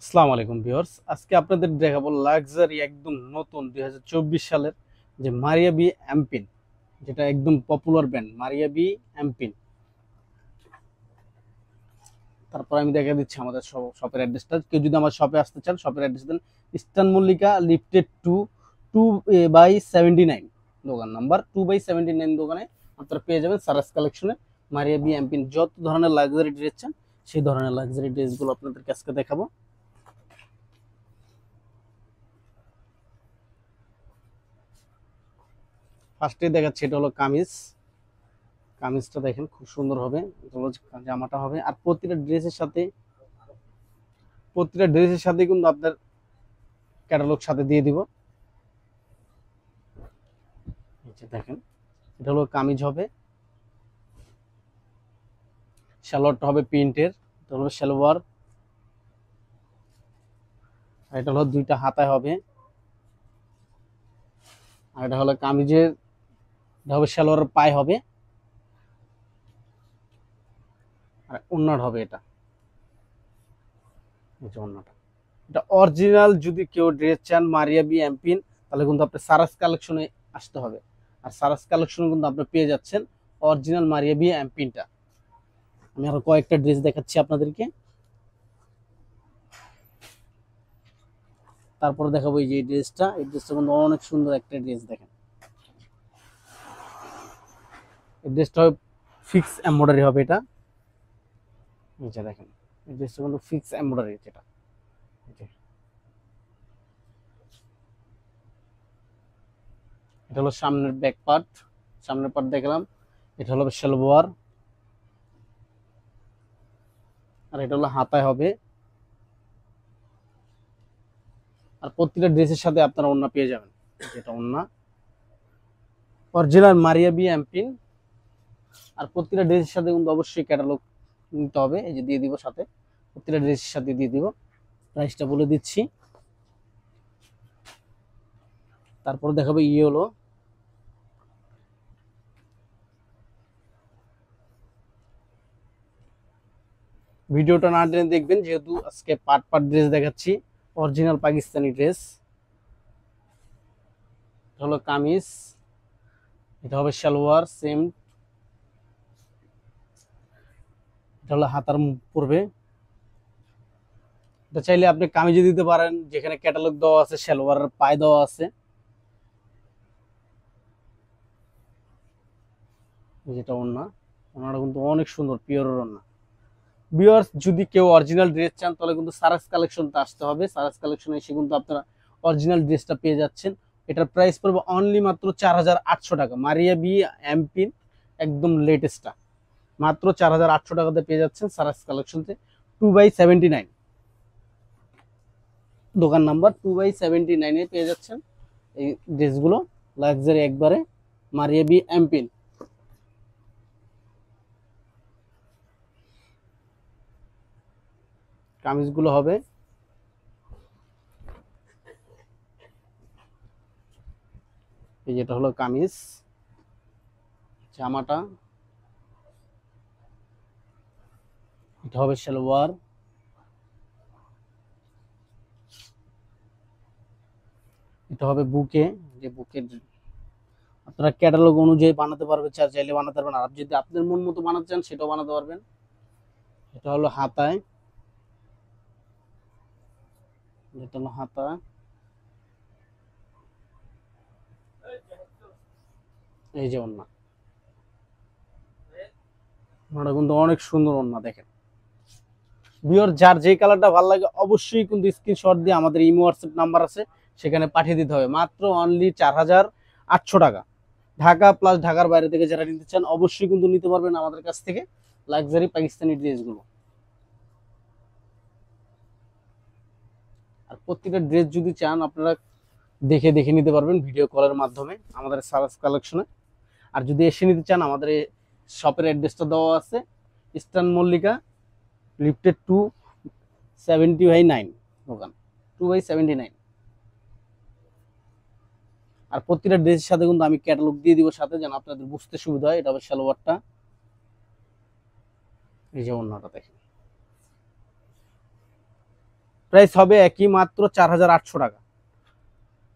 আসসালামু আলাইকুম ভিউয়ার্স, আজকে আপনাদের দেখাবো লাক্সারি একদম নতুন 2024 সালের যে মারিয়া বি এমপিন, যেটা একদম পপুলার ব্র্যান্ড মারিয়া বি এমপিন। তারপর আমি দেখা দিচ্ছি আমাদের শপের অ্যাড্রেসটা। কেউ যদি আমার শপে আসতে চান, শপের অ্যাড্রেস দেন ইস্টার্ন মল্লিকা লিফটেড 2/79 দোকান নাম্বার 2/79 দোকানে আপনারা পেয়ে যাবেন সারাস কালেকশনে মারিয়া বি এমপিন। যত ধরনের লাক্সারি ড্রেস চান সেই ধরনের লাক্সারি ড্রেসগুলো আপনাদেরকে আজকে দেখাবো। ফার্স্টে দেখাচ্ছি, এটা হলো কামিজ। কামিজটা দেখেন খুব সুন্দর হবে, এটা হলো জামাটা হবে। আর প্রতিটা ড্রেসের সাথে কিন্তু আপনার ক্যাটালগ সাথে দিয়ে দিব। এই যে দেখেন, এটা হলো কামিজ হবে, সালোয়ারটা হবে প্রিন্টের, এটা হলো সালোয়ার। আর এটা হলো দুইটা হাতায় হবে। আর এটা হলো কামিজের, এটা হবে সালোয়ারের পায় হবে। আর ওন্নাটা হবে এটা, এই যে ওন্নাটা। এটা অরিজিনাল। যদি কেউ ড্রেস চান মারিয়া বি এমপিন, তাহলে কিন্তু আপনি সারাস কালেকশনে আসতে হবে। আর সারাস কালেকশনে কিন্তু আপনি পেয়ে যাচ্ছেন অরিজিনাল মারিয়া বি এমপিনটা। আমি আরো কয়েকটা ড্রেস দেখাচ্ছি আপনাদেরকে। তারপরে দেখাবো এই যে ড্রেসটা, এই ড্রেসটা কিন্তু অনেক সুন্দর একটা ড্রেস। দেখেন, এই ড্রেসটা হবে ফিক্স এমব্রয়ডারি হবে এটা। এই যে দেখেন, এই ড্রেসটা কিন্তু ফিক্স এমব্রয়ডারি যেটা। এই যে এটা হলো সামনের ব্যাক পার্ট, সামনের পার্ট দেখলাম। এটা হলো সালোয়ার। আর এটা হলো হাতায় হবে। আর প্রত্যেকটা ড্রেসের সাথে আপনারা ওড়না পেয়ে যাবেন, যেটা ওড়না অরিজিনাল মারিয়া বি এমপিন। আর প্রত্যেকটা ড্রেসের সাথে কিন্তু অবশ্যই ক্যাটালগ নিতে হবে, এই যে দিয়ে দিব সাথে, প্রত্যেকটা ড্রেসের সাথে দিয়ে দিব। প্রাইসটা বলে দিচ্ছি। তারপরে দেখাবো হলো ভিডিওটা না টেনে দেখবেন, যেহেতু আজকে পার্ট পার্ট ড্রেস দেখাচ্ছি। অরিজিনাল পাকিস্তানি ড্রেস, এটা হলো কামিজ, এটা হবে সালোয়ার সেম, এটা হলো হাতার পড়বে। এটা চাইলে আপনি কামিজে দিতে পারেন, যেখানে ক্যাটালগ দেওয়া আছে, সালোয়ারের পায়ে দেওয়া আছে। যেটা ওন্না, ওনাটা কিন্তু অনেক সুন্দর, পিওরের ওন্না। ভিউয়ার্স, যদি কেউ অরিজিনাল ড্রেস চান তাহলে কিন্তু সারাস কালেকশনতে আসতে হবে। সারাস কালেকশনে এসে কিন্তু আপনারা অরিজিনাল ড্রেসটা পেয়ে যাচ্ছেন। এটার প্রাইস পড়বে অনলি মাত্র 4800 টাকা। মারিয়া বি এমপিন একদম লেটেস্টটা মাত্র 4800 টাকাতে পেয়ে যাচ্ছেন সারাস কালেকশনতে। 2/79 দোকান নাম্বার 2/79 পেয়ে যাচ্ছেন এই ড্রেসগুলো, লাক্সারি একবারে মারিয়া বি এমপিন। কামিজগুলো হবে, এই যেটা হলো কামিজ। জামাটা, এটা হবে সালোয়ার। এটা হবে বুকে, যে বুকের আপনারা ক্যাটালগ অনুযায়ী বানাতে পারবেন, চাইলে বানাতে পারবেন। আর যদি আপনার মন মতো বানাতে চান সেটাও বানাতে পারবেন। এটা হলো হাতায়, এটা হলো হাতা। এই যে ওন্না, ওটা কিন্তু অনেক সুন্দর ওন্না। দেখেন ভিউয়ার, যার যে কালারটা ভালো লাগে অবশ্যই কিন্তু স্ক্রিনশট দিয়ে আমাদের ইমো হোয়াটসঅ্যাপ নাম্বার আছে, সেখানে পাঠিয়ে দিতে হবে। মাত্র অনলি 4800 টাকা। ঢাকা প্লাস ঢাকার বাইরে থেকে যারা নিতে চান অবশ্যই কিন্তু নিতে পারবেন আমাদের কাছ থেকে লাক্সারি পাকিস্তানি ড্রেসগুলো। আর প্রত্যেকটা ড্রেস যদি চান আপনারা দেখে দেখে নিতে পারবেন ভিডিও কলের মাধ্যমে আমাদের সারাস কালেকশনে। আর যদি এসে নিতে চান, আমাদের শপের অ্যাড্রেসটা দেওয়া আছে ইস্টার্ন মল্লিকা লিফটেড 2/79 দোকান 2/79। আর প্রতিটা ড্রেসের সাথে কিন্তু আমি ক্যাটালগ দিয়ে দিব সাথে, যেন আপনাদের বুঝতে সুবিধা হয়। এটা হবে সালোয়ারটা, এই যে ওন্নাটা দেখেন। প্রাইস হবে একই, মাত্র 4800 টাকা।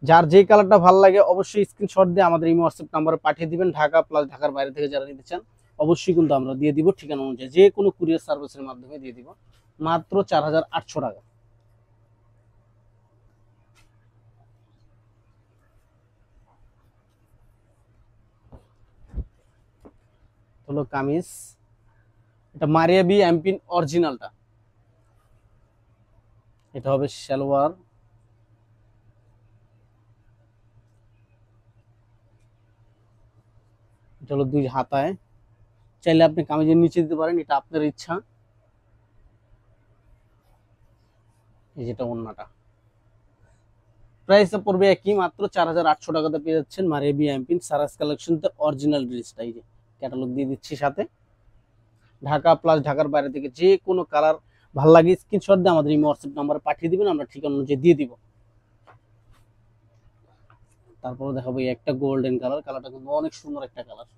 যার যে কালারটা ভালো লাগে অবশ্যই স্ক্রিনশট দিয়ে আমাদের ইমো হোয়াটসঅ্যাপ নাম্বারে পাঠিয়ে দিবেন। ঢাকা প্লাস ঢাকার বাইরে থেকে যারা নিতে চান অবশ্যই কিন্তু আমরা দিয়ে দিব ঠিকানা অনুযায়ী, যে কোনো কুরিয়ার সার্ভিসের মাধ্যমে দিয়ে দিব, মাত্র 4800 টাকা। হলো কামিজ, এটা মারিয়া বি এমপিন অরিজিনালটা, এটা হবে সালোয়ার, এটা হলো 2 হাতায়, চাইলে আপনি কামিজের নিচে দিতে পারেন, এটা আপনার ইচ্ছা। এই যেটা ওন্নাটা, প্রাইসটা পড়বে একই, মাত্র 4800 টাকাতে পেয়ে যাচ্ছেন মারিয়া বি এমপিন সারাস কালেকশনতে অরিজিনাল ড্রেসটা। এই যে ক্যাটালগ দিয়ে দিচ্ছি সাথে। ঢাকা প্লাস ঢাকার বাইরে থেকে যে কোনো কালার ভালো লাগে স্ক্রিনশট দিয়ে আমাদের ইমো হোয়াটসঅ্যাপ নাম্বারে পাঠিয়ে দিবেন, আমরা ঠিকানা অনুযায়ী দিয়ে দিব। তারপরে দেখাবো এই একটা গোল্ডেন কালার, কালারটা কিন্তু অনেক সুন্দর একটা কালার।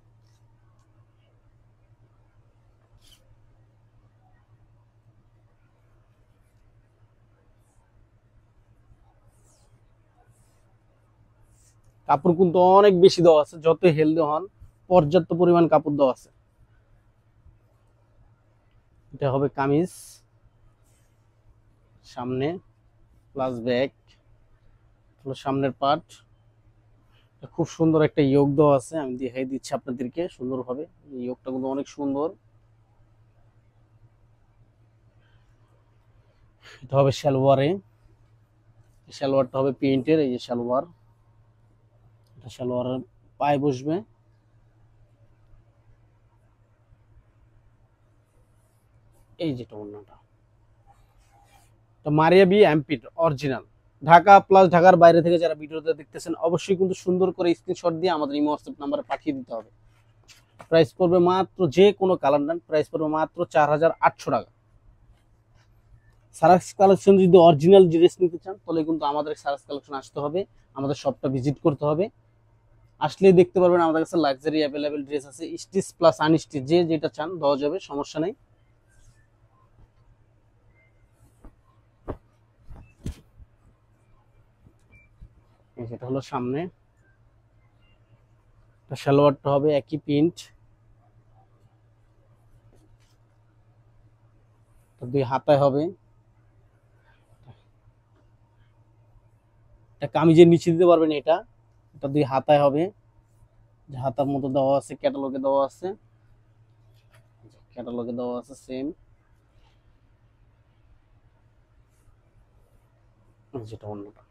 কাপড় কিন্তু অনেক বেশি দেওয়া আছে, যত হেলদি হন পর্যাপ্ত পরিমাণ কাপড় দেওয়া আছে। এটা হবে কামিজ, সামনে প্লাস ব্যাক, হলো সামনের পার্ট। খুব সুন্দর একটা ইয়োগ দেওয়া আছে, আমি দেখাই দিচ্ছি আপনাদেরকে সুন্দরভাবে। ইয়োগটা কিন্তু অনেক সুন্দর। এটা হবে সালোয়ারে, সালোয়ারটা হবে প্রিন্টের, এই যে সালোয়ার, এটা সালোয়ারের পায়ে বসবে। এই যেটা অন্যটা, মারিয়া বি এমপির অরিজিনাল। ঢাকা প্লাস ঢাকার বাইরে থেকে যারা ভিডিওতে দেখতেছেন অবশ্যই কিন্তু সুন্দর করে স্ক্রিনশট দিয়ে আমাদের ইমো হোয়াটসঅ্যাপ নাম্বারে পাঠিয়ে দিতে হবে। প্রাইস পড়বে মাত্র, যে কোনো কালার নেন প্রাইস পড়বে মাত্র 4800 টাকা। সারাক্স কালেকশন যদি অরিজিনাল ড্রেস নিতে চান তাহলে কিন্তু আমাদের সারাক্স কালেকশন আসতে হবে, আমাদের শপটা ভিজিট করতে হবে। আসলেই দেখতে পারবেন আমাদের কাছে লাক্সারি অ্যাভেলেবেল ড্রেস আছে, স্টিচ প্লাস আনস্টিচ, যে যেটা চান দেওয়া যাবে, সমস্যা নেই। যেটা হলো সামনে, সালোয়ারটা হবে একই প্রিন্ট, 2 হাতায় হবে। এটা কামিজের নিচে দিতে পারবেন, এটা 2 হাতায় হবে, যে হাতার মতো দেওয়া আছে, ক্যাটালগে দেওয়া আছে, ক্যাটালগে দেওয়া আছে সেম। যেটা অন্যটা,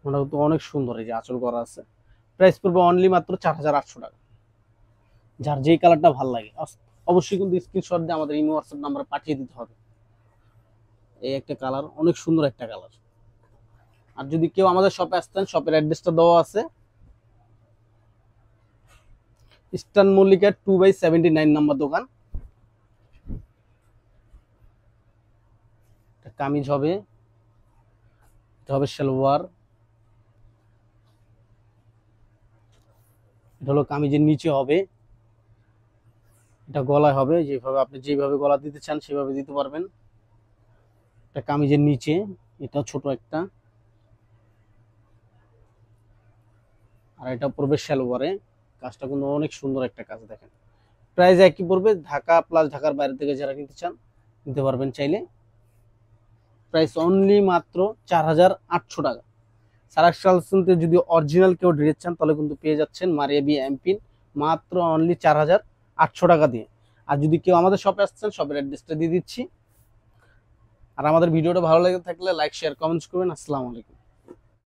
ওটা তো অনেক সুন্দর, এই যে আঁচল করা আছে। প্রাইস পড়বে অনলি মাত্র 4800 টাকা। যার যেই কালারটা ভালো লাগে অবশ্যই কিন্তু স্ক্রিনশট দিয়ে আমাদের ইমো হোয়াটসঅ্যাপ নাম্বারে পাঠিয়ে দিতে হবে। এই একটা কালার, অনেক সুন্দর একটা কালার। আর যদি কেউ আমাদের শপে আসতেন, শপের অ্যাড্রেসটা দেওয়া আছে, ইস্টার্ন মল্লিকা 2/79 নম্বর দোকান। কামিজ হবে, এটা হবে সালোয়ার, এটা হলো কামিজের নিচে হবে, এটা গলায় হবে, যেভাবে আপনি যেভাবে গলা দিতে চান সেভাবে দিতে পারবেন। এটা কামিজের নিচে, এটা ছোট একটা, আর এটা পড়বে সালোয়ারে। কাজটা কিন্তু অনেক সুন্দর একটা কাজ, দেখেন। প্রাইস একই পড়বে, ঢাকা প্লাস ঢাকার বাইরে থেকে যারা নিতে চান নিতে পারবেন চাইলে। প্রাইস অনলি মাত্র 4800 টাকা। সারাক্স কালেকশনতে যদি অরিজিনাল কেউ ড্রেস চান তাহলে কিন্তু পেয়ে যাচ্ছেন মারিয়া বি এমপিন মাত্র অনলি 4800 টাকা দিয়ে। আর যদি কেউ আমাদের শপে আসছেন, শপের অ্যাড্রেসটা দিয়ে দিচ্ছি। আর আমাদের ভিডিওটা ভালো লেগে থাকলে লাইক শেয়ার কমেন্টস করবেন। আসসালামু আলাইকুম।